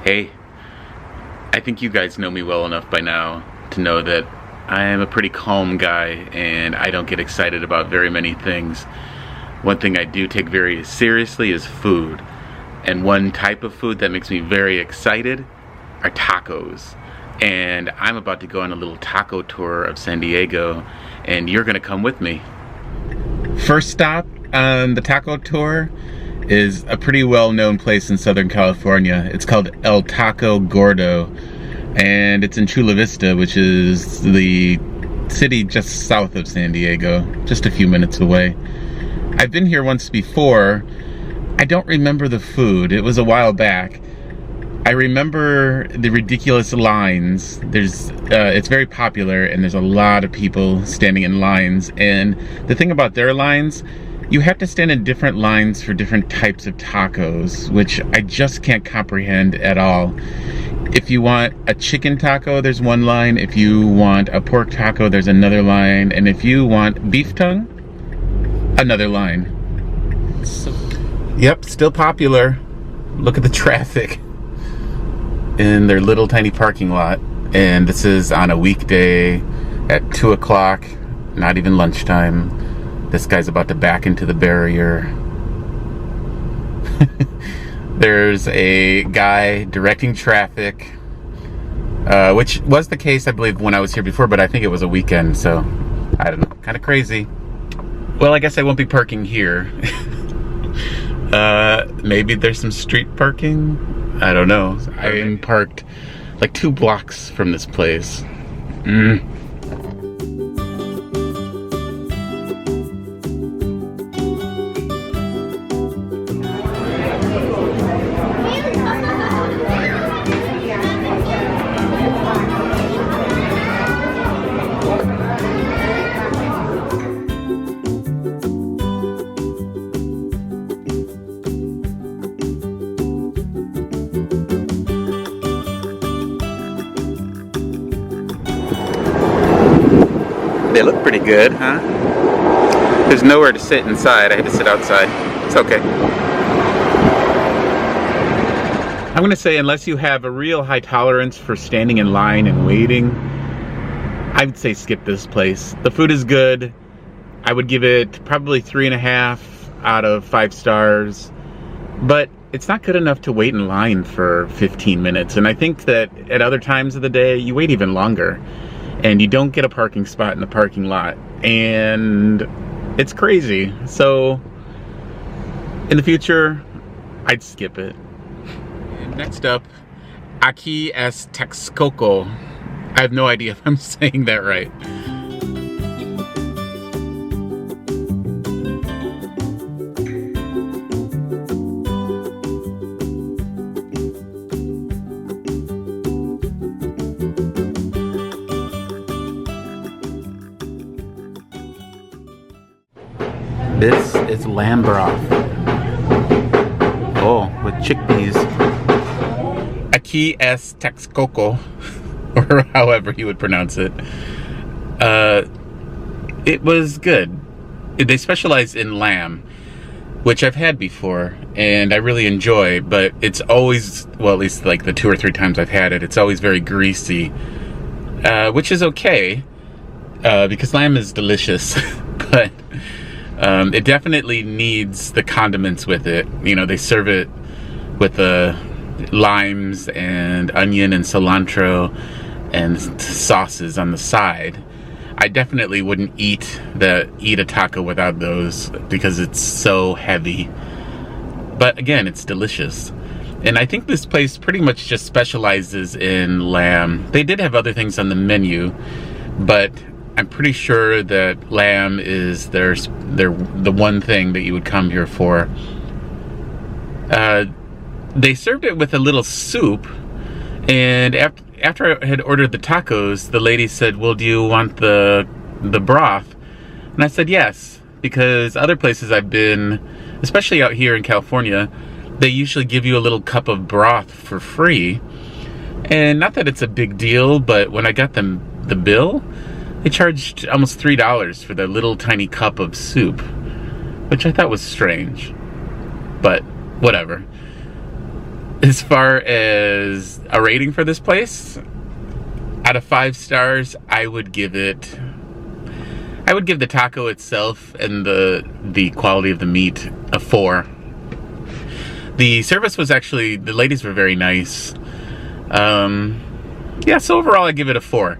Hey, I think you guys know me well enough by now to know that I am a pretty calm guy and I don't get excited about very many things. One thing I do take very seriously is food. And one type of food that makes me very excited are tacos. And I'm about to go on a little taco tour of San Diego, and you're gonna come with me. First stop on the taco tour is a pretty well-known place in Southern California. It's called El Taco Gordo, and it's in Chula Vista, which is the city just south of San Diego, just a few minutes away. I've been here once before. I don't remember the food. It was a while back. I remember the ridiculous lines. It's very popular and there's a lot of people standing in lines. And the thing about their lines, you have to stand in different lines for different types of tacos, which I just can't comprehend at all. If you want a chicken taco, there's one line. If you want a pork taco, there's another line. And if you want beef tongue, another line. Yep, still popular. Look at the traffic in their little tiny parking lot. And this is on a weekday at 2 o'clock, not even lunchtime. This guy's about to back into the barrier. There's a guy directing traffic, which was the case, I believe, when I was here before, but I think it was a weekend, so I don't know, kind of crazy. Well, I guess I won't be parking here. Maybe there's some street parking? I don't know. I'm parked like 2 blocks from this place. They look pretty good, huh? There's nowhere to sit inside. I had to sit outside. It's okay. I'm gonna say, unless you have a real high tolerance for standing in line and waiting, I would say skip this place. The food is good. I would give it probably 3.5 out of 5 stars, but it's not good enough to wait in line for 15 minutes. And I think that at other times of the day, you wait even longer. And you don't get a parking spot in the parking lot, and it's crazy. So in the future, I'd skip it. Next up, Aqui Es Texcoco. I have no idea if I'm saying that right. This is lamb broth. Oh, with chickpeas. Aqui Es Texcoco, or however you would pronounce it. It was good. They specialize in lamb, which I've had before, and I really enjoy, but it's always, well, at least like the 2 or 3 times I've had it, it's always very greasy, which is okay, because lamb is delicious, but it definitely needs the condiments with it. You know, they serve it with the limes and onion and cilantro and sauces on the side. I definitely wouldn't eat a taco without those because it's so heavy. But again, it's delicious. And I think this place pretty much just specializes in lamb. They did have other things on the menu, but I'm pretty sure that lamb is the one thing that you would come here for. They served it with a little soup, and after I had ordered the tacos, the lady said, well, do you want the broth? And I said yes, because other places I've been, especially out here in California, they usually give you a little cup of broth for free. And not that it's a big deal, but when I got the bill, they charged almost $3 for that little tiny cup of soup, which I thought was strange, but whatever. As far as a rating for this place, out of 5 stars, I would give the taco itself and the quality of the meat a 4. The service was actually, the ladies were very nice. Yeah, so overall I give it a 4.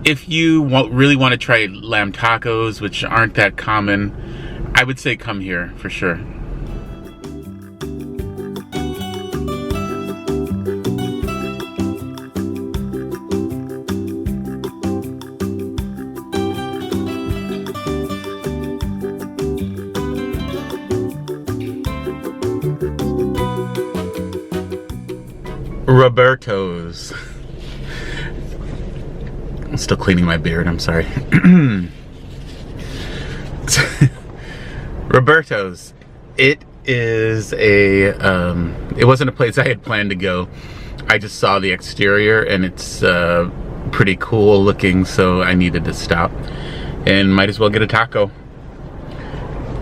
If you really want to try lamb tacos, which aren't that common, I would say come here for sure. Roberto's. I'm still cleaning my beard, I'm sorry. Roberto's. It is it wasn't a place I had planned to go. I just saw the exterior and it's pretty cool looking, so I needed to stop and might as well get a taco.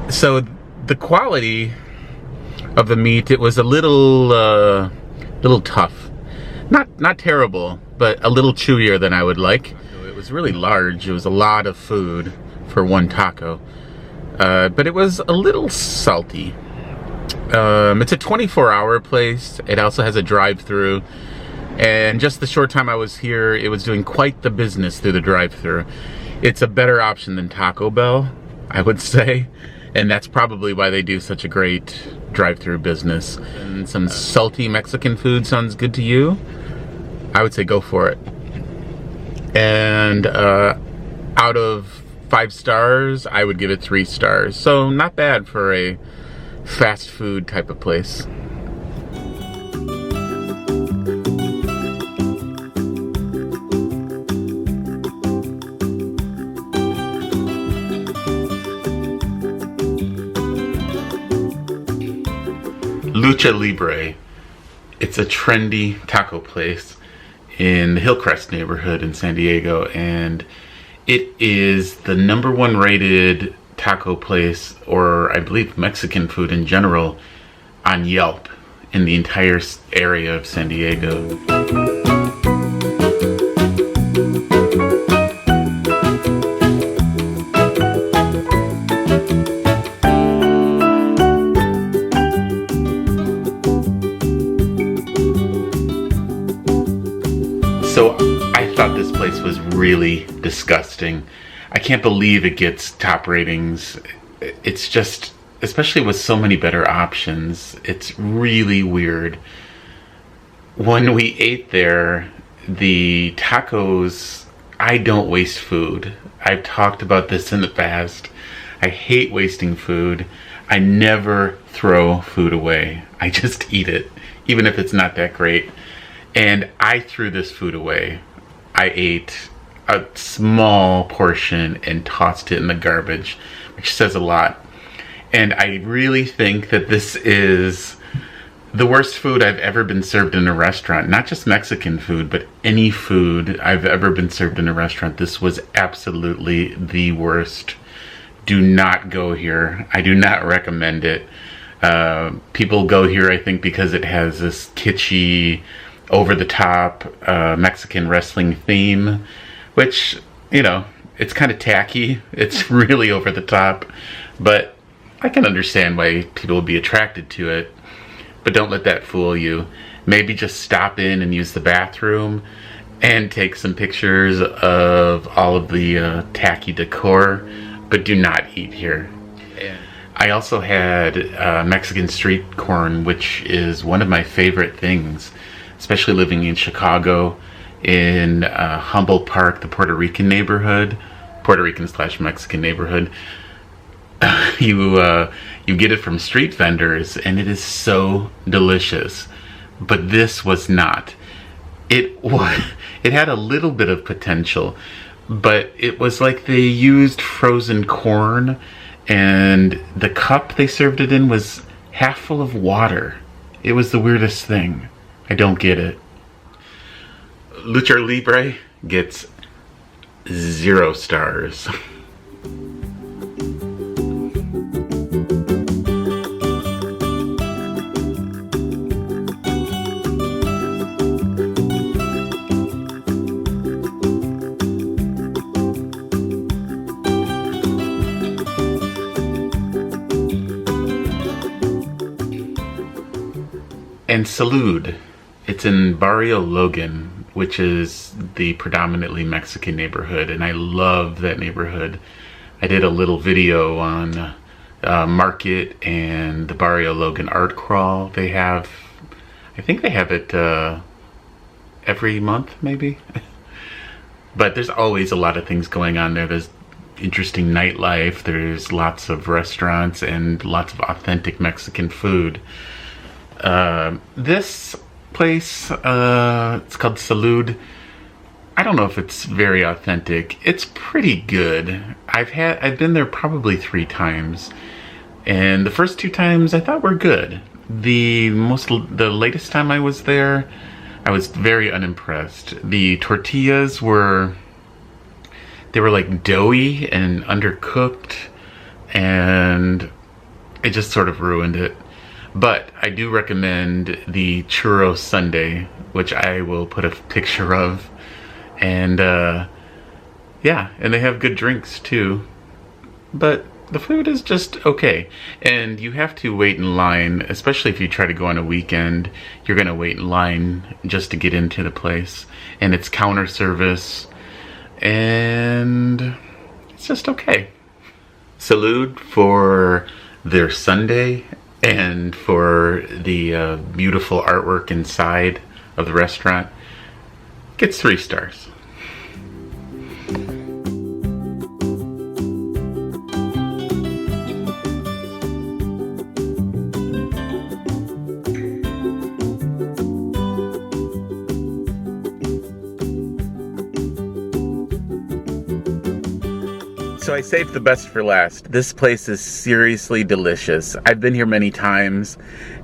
So the quality of the meat, it was a little tough. Not terrible, but a little chewier than I would like. It was really large. It was a lot of food for one taco. But it was a little salty. It's a 24-hour place. It also has a drive-through. And just the short time I was here, it was doing quite the business through the drive-through. It's a better option than Taco Bell, I would say. And that's probably why they do such a great drive-through business. And some salty Mexican food sounds good to you? I would say go for it. And out of 5 stars, I would give it 3 stars. So not bad for a fast food type of place. Lucha Libre. It's a trendy taco place in the Hillcrest neighborhood in San Diego, and it is the #1 rated taco place, or I believe Mexican food in general, on Yelp in the entire area of San Diego. So I thought this place was really disgusting. I can't believe it gets top ratings. It's just, especially with so many better options, it's really weird. When we ate there, the tacos, I don't waste food. I've talked about this in the past. I hate wasting food. I never throw food away. I just eat it, even if it's not that great. And I threw this food away. I ate a small portion and tossed it in the garbage, which says a lot. And I really think that this is the worst food I've ever been served in a restaurant. Not just Mexican food, but any food I've ever been served in a restaurant. This was absolutely the worst. Do not go here. I do not recommend it. People go here, I think, because it has this kitschy, over-the-top Mexican wrestling theme, which, you know, it's kind of tacky. It's really over the top, but I can understand why people would be attracted to it. But don't let that fool you. Maybe just stop in and use the bathroom and take some pictures of all of the tacky decor, but do not eat here. I also had Mexican street corn, which is one of my favorite things, especially living in Chicago, in Humboldt Park, the Puerto Rican neighborhood, Puerto Rican/Mexican neighborhood. You get it from street vendors, and it is so delicious. But this was not. It had a little bit of potential, but it was like they used frozen corn, and the cup they served it in was half full of water. It was the weirdest thing. I don't get it. Lucha Libre gets 0 stars. and Salud. It's in Barrio Logan, which is the predominantly Mexican neighborhood, and I love that neighborhood. I did a little video on Market and the Barrio Logan art crawl. They have, I think they have it every month maybe. But there's always a lot of things going on there. There's interesting nightlife, there's lots of restaurants and lots of authentic Mexican food. This place, it's called Salud. I don't know if it's very authentic. It's pretty good. I've been there probably 3 times, and the first 2 times I thought were good. The latest time I was there, I was very unimpressed. The tortillas were like doughy and undercooked, and it just sort of ruined it. But I do recommend the churro sundae, which I will put a picture of. And yeah, and they have good drinks too. But the food is just okay. And you have to wait in line, especially if you try to go on a weekend. You're gonna wait in line just to get into the place. And it's counter service. And it's just okay. Salud for their sundae and for the beautiful artwork inside of the restaurant. Gets 3 stars. So I saved the best for last. This place is seriously delicious. I've been here many times,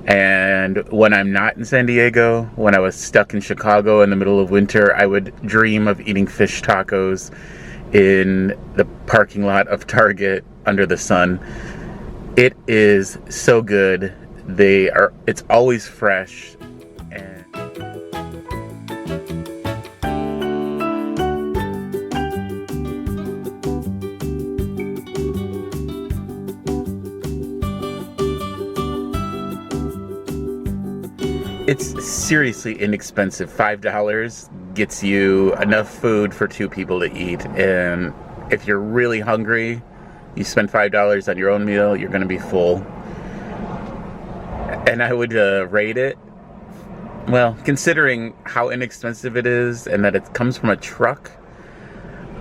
and when I'm not in San Diego, when I was stuck in Chicago in the middle of winter, I would dream of eating fish tacos in the parking lot of Target under the sun. It is so good. It's always fresh. It's seriously inexpensive. $5 gets you enough food for 2 people to eat. And if you're really hungry, you spend $5 on your own meal, you're gonna be full. And I would rate it, well, considering how inexpensive it is and that it comes from a truck,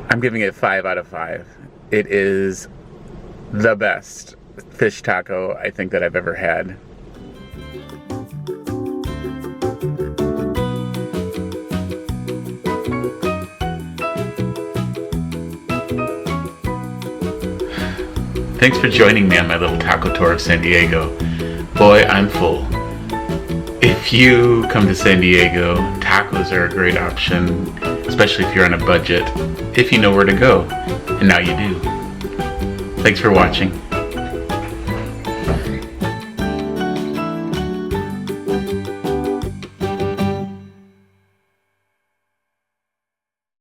I'm giving it 5 out of 5. It is the best fish taco I think that I've ever had. Thanks for joining me on my little taco tour of San Diego. Boy, I'm full. If you come to San Diego, tacos are a great option, especially if you're on a budget, if you know where to go. And now you do. Thanks for watching.